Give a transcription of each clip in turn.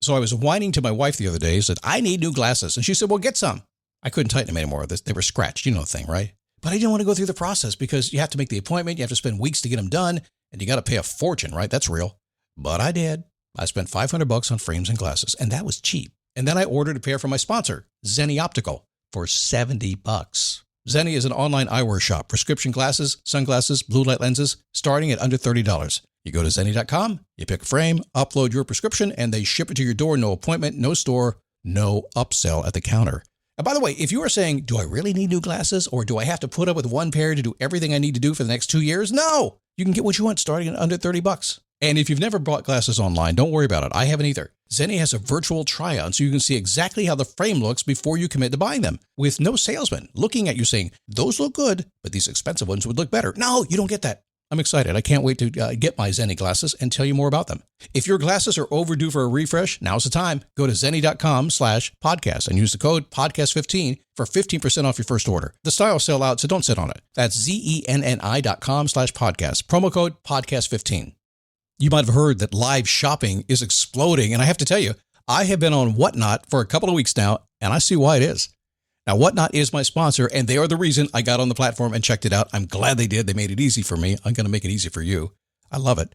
So I was whining to my wife the other day, said, I need new glasses. And she said, well, get some. I couldn't tighten them anymore. They were scratched. You know the thing, right? But I didn't want to go through the process because you have to make the appointment. You have to spend weeks to get them done. And you got to pay a fortune, right? That's real. But I did. I spent $500 on frames and glasses, and that was cheap. And then I ordered a pair from my sponsor, Zenni Optical, for $70. Zenni is an online eyewear shop. Prescription glasses, sunglasses, blue light lenses, starting at under $30. You go to Zenni.com, you pick a frame, upload your prescription, and they ship it to your door. No appointment, no store, no upsell at the counter. And by the way, if you are saying, do I really need new glasses, or do I have to put up with one pair to do everything I need to do for the next 2 years? No! You can get what you want starting at under $30. And if you've never bought glasses online, don't worry about it. I haven't either. Zenni has a virtual try-on, so you can see exactly how the frame looks before you commit to buying them, with no salesman looking at you saying, those look good, but these expensive ones would look better. No, you don't get that. I'm excited. I can't wait to get my Zenni glasses and tell you more about them. If your glasses are overdue for a refresh, now's the time. Go to Zenni.com/podcast and use the code podcast15 for 15% off your first order. The styles sell out, so don't sit on it. That's Zenni.com/podcast. Promo code podcast15. You might have heard that live shopping is exploding. And I have to tell you, I have been on Whatnot for a couple of weeks now, and I see why it is. Now, Whatnot is my sponsor, and they are the reason I got on the platform and checked it out. I'm glad they did. They made it easy for me. I'm going to make it easy for you. I love it.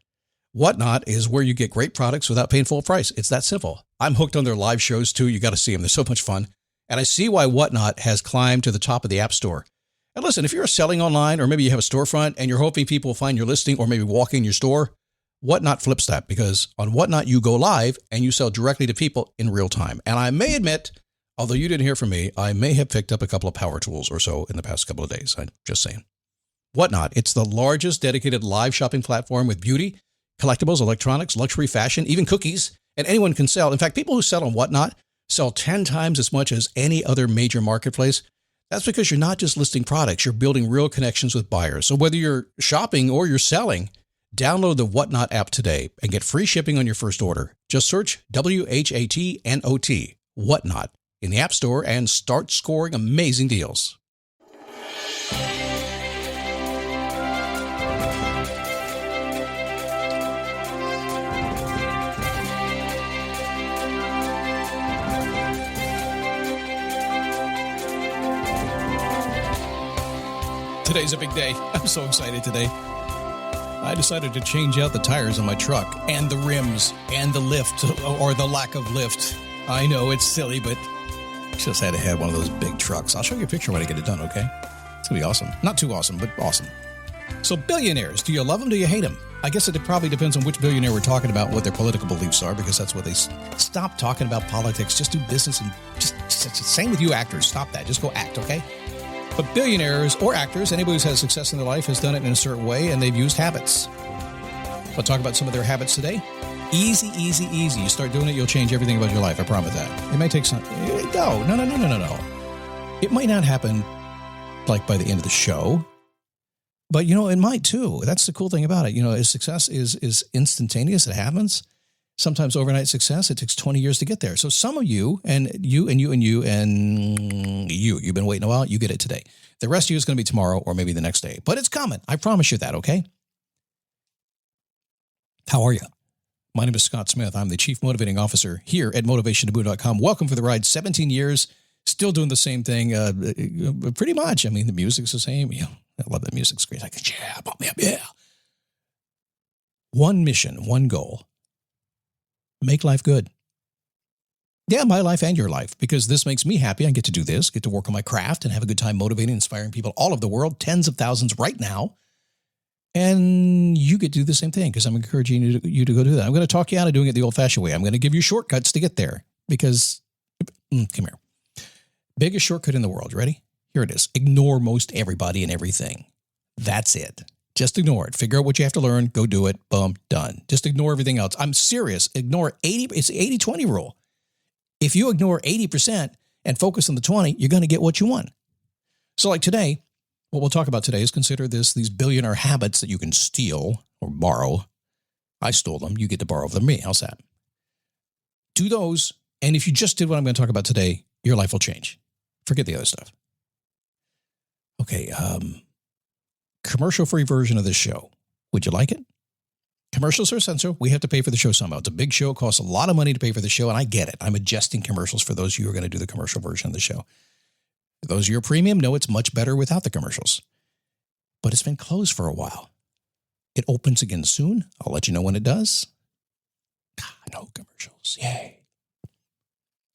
Whatnot is where you get great products without paying full price. It's that simple. I'm hooked on their live shows, too. You got to see them. They're so much fun. And I see why Whatnot has climbed to the top of the App Store. And listen, if you're selling online, or maybe you have a storefront and you're hoping people will find your listing or maybe walk in your store, Whatnot flips that, because on Whatnot, you go live and you sell directly to people in real time. And I may admit, although you didn't hear from me, I may have picked up a couple of power tools or so in the past couple of days. I'm just saying. Whatnot, it's the largest dedicated live shopping platform with beauty, collectibles, electronics, luxury, fashion, even cookies, and anyone can sell. In fact, people who sell on Whatnot sell 10 times as much as any other major marketplace. That's because you're not just listing products, you're building real connections with buyers. So whether you're shopping or you're selling, download the Whatnot app today and get free shipping on your first order. Just search WHATNOT, Whatnot, in the App Store and start scoring amazing deals. Today's a big day. I'm so excited today. I decided to change out the tires on my truck and the rims and the lift, or the lack of lift. I know it's silly, but just had to have one of those big trucks. I'll show you a picture when I get it done, okay? It's going to be awesome. Not too awesome, but awesome. So billionaires, do you love them? Do you hate them? I guess it probably depends on which billionaire we're talking about, what their political beliefs are, because that's what they stop talking about politics. Just do business and just same with you actors. Stop that. Just go act, okay? But billionaires or actors, anybody who's had success in their life has done it in a certain way, and they've used habits. We'll talk about some of their habits today. Easy, easy, easy. You start doing it, you'll change everything about your life. I promise that. It may take some... No. It might not happen like by the end of the show, but, it might too. That's the cool thing about it. Success is instantaneous. It happens. Sometimes overnight success, it takes 20 years to get there. So some of you, you've been waiting a while, you get it today. The rest of you is going to be tomorrow or maybe the next day. But it's coming. I promise you that, okay? How are you? My name is Scott Smith. I'm the Chief Motivating Officer here at MotivationToBoo.com. Welcome for the ride. 17 years, still doing the same thing, pretty much. I mean, the music's the same. I love the music. It's great. Pop me up, yeah. One mission, one goal. Make life good. Yeah, my life and your life, because this makes me happy. I get to do this, get to work on my craft and have a good time motivating, inspiring people all over the world, tens of thousands right now. And you get to do the same thing because I'm encouraging you to go do that. I'm going to talk you out of doing it the old-fashioned way. I'm going to give you shortcuts to get there because, come here. Biggest shortcut in the world. Ready? Here it is. Ignore most everybody and everything. That's it. Just ignore it. Figure out what you have to learn. Go do it. Boom. Done. Just ignore everything else. I'm serious. Ignore 80. It's the 80-20 rule. If you ignore 80% and focus on the 20, you're going to get what you want. So like today, what we'll talk about today is consider these billionaire habits that you can steal or borrow. I stole them. You get to borrow them from me. How's that? Do those. And if you just did what I'm going to talk about today, your life will change. Forget the other stuff. Okay. Commercial-free version of this show. Would you like it? Commercials are essential. We have to pay for the show somehow. It's a big show. It costs a lot of money to pay for the show, and I get it. I'm adjusting commercials for those of you who are going to do the commercial version of the show. For those of you who are premium, know it's much better without the commercials. But it's been closed for a while. It opens again soon. I'll let you know when it does. No commercials. Yay.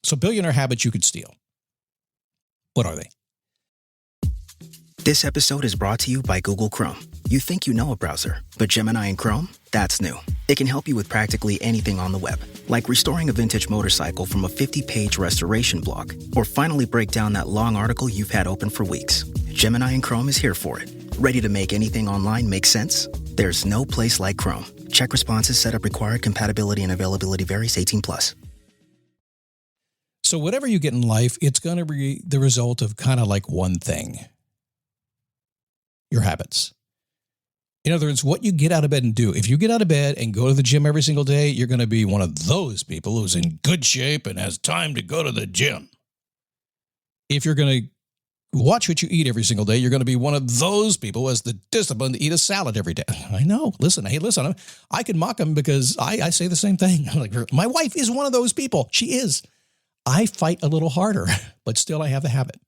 So billionaire habits you could steal. What are they? This episode is brought to you by Google Chrome. You think you know a browser, but Gemini and Chrome? That's new. It can help you with practically anything on the web, like restoring a vintage motorcycle from a 50-page restoration blog, or finally break down that long article you've had open for weeks. Gemini and Chrome is here for it. Ready to make anything online make sense? There's no place like Chrome. Check responses, setup required, compatibility and availability varies, 18+. So whatever you get in life, it's going to be the result of kind of like one thing. Your habits. In other words, what you get out of bed and do. If you get out of bed and go to the gym every single day, you're going to be one of those people who's in good shape and has time to go to the gym. If you're going to watch what you eat every single day, you're going to be one of those people who has the discipline to eat a salad every day. I know. Listen, I can mock them because I say the same thing. Like, my wife is one of those people. She is. I fight a little harder, but still I have the habit.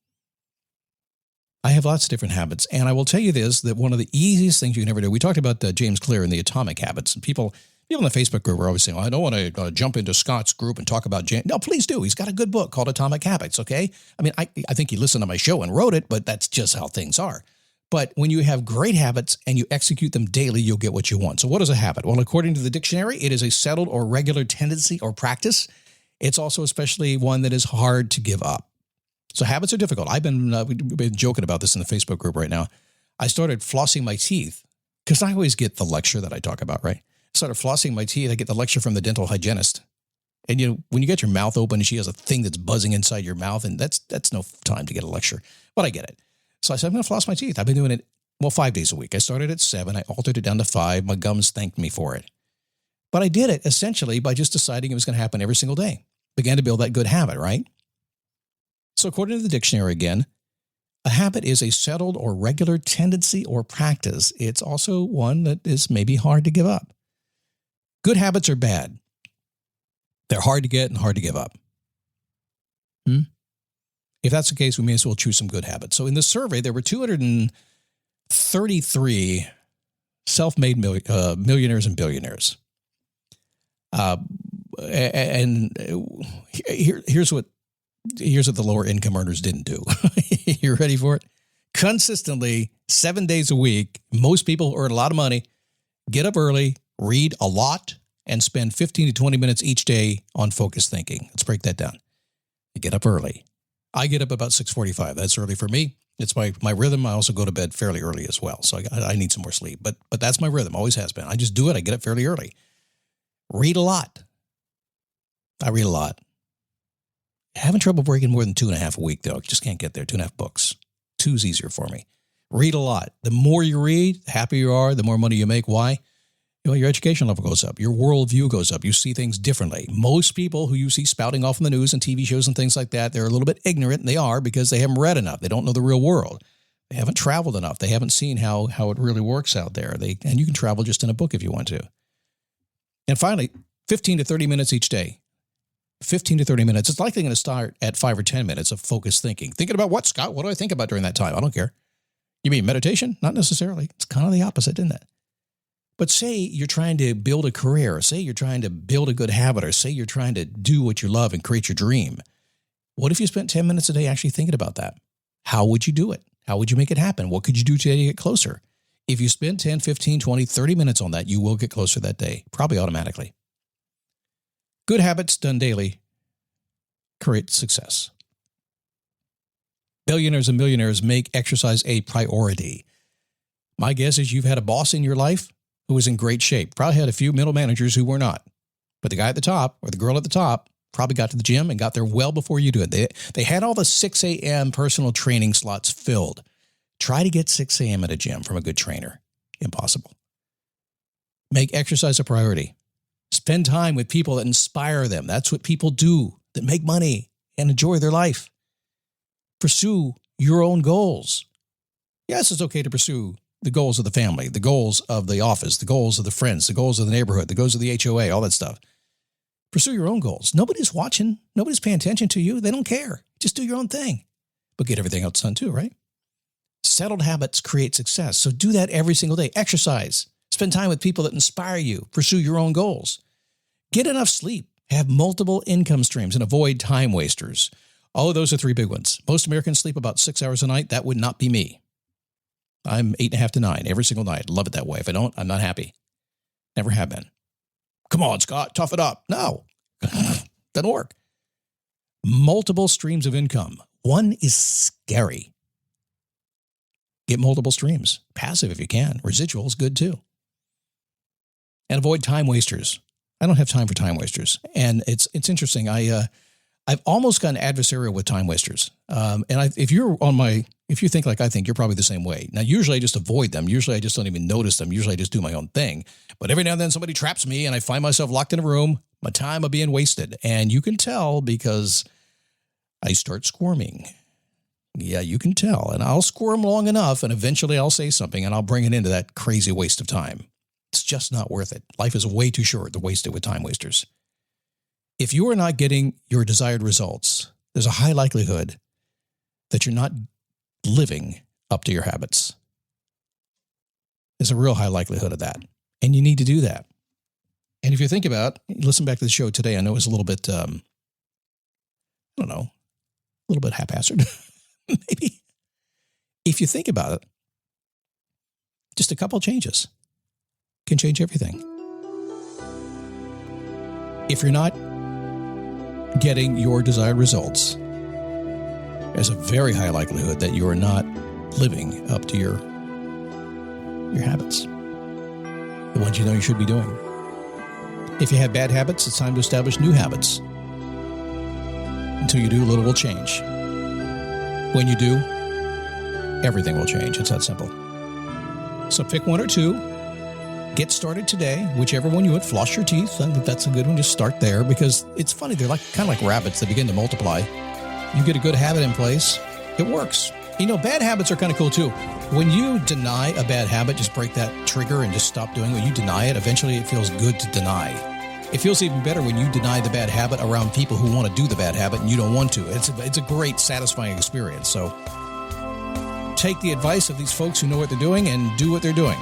I have lots of different habits, and I will tell you this, that one of the easiest things you can ever do, we talked about James Clear and the atomic habits, and people in the Facebook group are always saying, I don't want to jump into Scott's group and talk about James. No, please do. He's got a good book called Atomic Habits, okay? I mean, I think he listened to my show and wrote it, but that's just how things are. But when you have great habits and you execute them daily, you'll get what you want. So what is a habit? Well, according to the dictionary, it is a settled or regular tendency or practice. It's also especially one that is hard to give up. So habits are difficult. We've been joking about this in the Facebook group right now. I started flossing my teeth because I always get the lecture that I talk about, right? I started flossing my teeth. I get the lecture from the dental hygienist. And when you get your mouth open and she has a thing that's buzzing inside your mouth, and that's no time to get a lecture. But I get it. So I said, I'm going to floss my teeth. I've been doing it, 5 days a week. I started at 7. I altered it down to 5. My gums thanked me for it. But I did it essentially by just deciding it was going to happen every single day. Began to build that good habit, right? So according to the dictionary again, a habit is a settled or regular tendency or practice. It's also one that is maybe hard to give up. Good habits are bad. They're hard to get and hard to give up. If that's the case, we may as well choose some good habits. So in this survey, there were 233 self-made millionaires and billionaires. Here's what the lower income earners didn't do. You ready for it? Consistently, 7 days a week, most people who earn a lot of money get up early, read a lot, and spend 15 to 20 minutes each day on focused thinking. Let's break that down. You get up early. I get up about 6:45. That's early for me. It's my rhythm. I also go to bed fairly early as well, so I need some more sleep. But that's my rhythm. Always has been. I just do it. I get up fairly early. Read a lot. I read a lot. Having trouble breaking more than 2.5 a week, though. Just can't get there. 2.5 books. 2's easier for me. Read a lot. The more you read, the happier you are, the more money you make. Why? Your education level goes up. Your worldview goes up. You see things differently. Most people who you see spouting off in the news and TV shows and things like that, they're a little bit ignorant, and they are because they haven't read enough. They don't know the real world. They haven't traveled enough. They haven't seen how it really works out there. And you can travel just in a book if you want to. And finally, 15 to 30 minutes each day. 15 to 30 minutes. It's likely going to start at 5 or 10 minutes of focused thinking. Thinking about what, Scott? What do I think about during that time? I don't care. You mean meditation? Not necessarily. It's kind of the opposite, isn't it? But say you're trying to build a career, or say you're trying to build a good habit, or say you're trying to do what you love and create your dream. What if you spent 10 minutes a day actually thinking about that? How would you do it? How would you make it happen? What could you do today to get closer? If you spend 10, 15, 20, 30 minutes on that, you will get closer that day, probably automatically. Good habits done daily create success. Billionaires and millionaires make exercise a priority. My guess is you've had a boss in your life who was in great shape. Probably had a few middle managers who were not. But the guy at the top or the girl at the top probably got to the gym and got there well before you do it. They had all the 6 a.m. personal training slots filled. Try to get 6 a.m. at a gym from a good trainer. Impossible. Make exercise a priority. Spend time with people that inspire them. That's what people do, that make money and enjoy their life. Pursue your own goals. Yes, it's okay to pursue The goals of the family, the goals of the office, the goals of the friends, the goals of the neighborhood, the goals of the HOA, all that stuff. Pursue your own goals. Nobody's watching. Nobody's paying attention to you. They don't care. Just do your own thing. But get everything else done too, right? Settled habits create success. So do that every single day. Exercise. Spend time with people that inspire you. Pursue your own goals. Get enough sleep. Have multiple income streams and avoid time wasters. Oh, those are 3 big ones. Most Americans sleep about 6 hours a night. That would not be me. I'm 8.5 to 9 every single night. Love it that way. If I don't, I'm not happy. Never have been. Come on, Scott, tough it up. No, doesn't work. Multiple streams of income. One is scary. Get multiple streams. Passive if you can. Residual is good too. And avoid time wasters. I don't have time for time wasters. And it's interesting. I've almost gotten adversarial with time wasters. If you think like I think, you're probably the same way. Now, usually I just avoid them. Usually I just don't even notice them. Usually I just do my own thing. But every now and then somebody traps me and I find myself locked in a room. My time is being wasted. And you can tell because I start squirming. Yeah, you can tell. And I'll squirm long enough and eventually I'll say something and I'll bring it into that crazy waste of time. It's just not worth it. Life is way too short to waste it with time wasters. If you are not getting your desired results, there's a high likelihood that you're not living up to your habits. There's a real high likelihood of that. And you need to do that. And if you think about, listen back to the show today, I know it was a little bit, a little bit haphazard, maybe. If you think about it, just a couple of changes can change everything. If you're not getting your desired results, there's a very high likelihood that you are not living up to your habits, the ones you know you should be doing. If you have bad habits, it's time to establish new habits. Until you do, little will change. When you do, everything will change. It's that simple. So pick one or two. Get started today, whichever one you would. Floss your teeth. I think that's a good one. Just start there because it's funny. They're kind of like rabbits. They begin to multiply. You get a good habit in place, it works. Bad habits are kind of cool too. When you deny a bad habit, just break that trigger and just stop doing it. When you deny it, eventually it feels good to deny. It feels even better when you deny the bad habit around people who want to do the bad habit and you don't want to. It's a great, satisfying experience. So take the advice of these folks who know what they're doing and do what they're doing.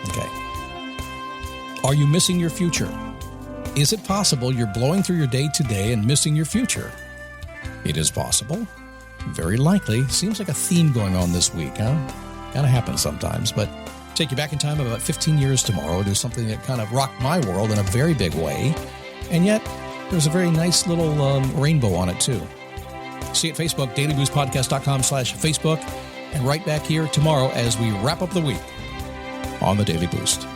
Okay. Are you missing your future? Is it possible you're blowing through your day today and missing your future? It is possible. Very likely. Seems like a theme going on this week, huh? Kind of happens sometimes, but take you back in time about 15 years tomorrow to something that kind of rocked my world in a very big way. And yet, there's a very nice little rainbow on it, too. See you at Facebook, dailyboostpodcast.com/Facebook, and right back here tomorrow as we wrap up the week on the Daily Boost.